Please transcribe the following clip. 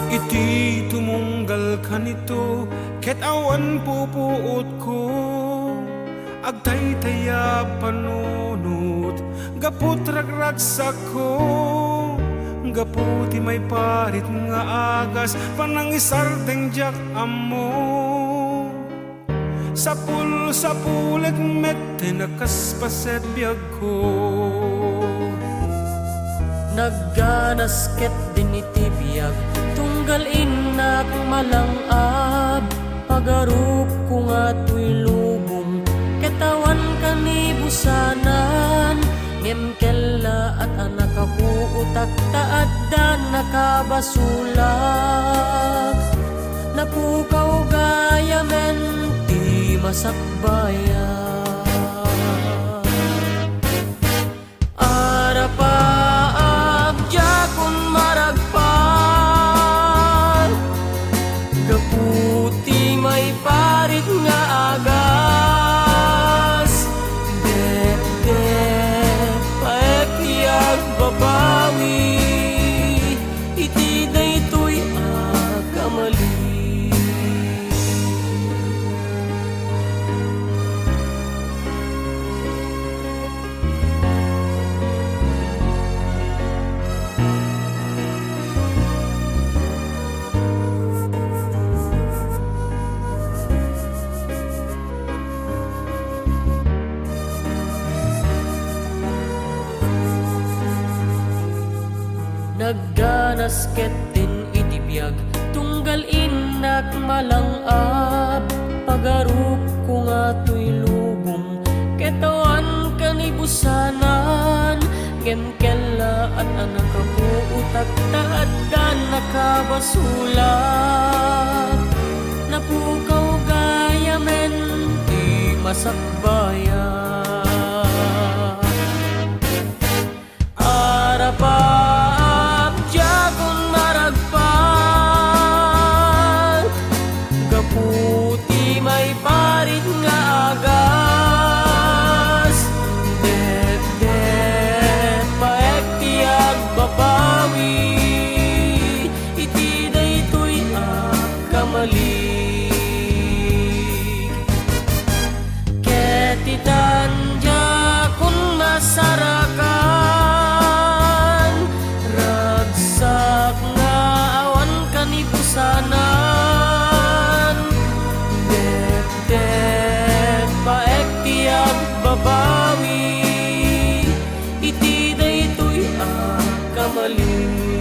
Iti tumunggal kanito ket awan pupuot ko agtaytaya panunot gaput ragragsak ko gaputi may parit nga agas panangisardeng jak amo sapul-sapulet mette nakaspaset biyag ko nagganas ket din iti biyag tunggal inak malangab pagarup ko nga tuy lubong ketawan kanibusanan ngem-kella at anak kapuutak taad dan nakabasulag napukaw gayamen ti masakbayan gaputi may parit nga agas dep-dep paekiyag babawi iti daytoy akamali nagganas ket din iti biyag tunggal inak malangab pagarup ko nga tuy lubong ketawan kanibusanan ngem-kella at anak kapuutak taad dan nakabasulat napukaw gayamen ti masakbayan arapa gaputi may parit nga agas dep-dep paektiag babawi iti daytoy akamali ket itanja kun masarakan ragsak nga awan kanibusanan dep paektiag babawi iti daytoy akamali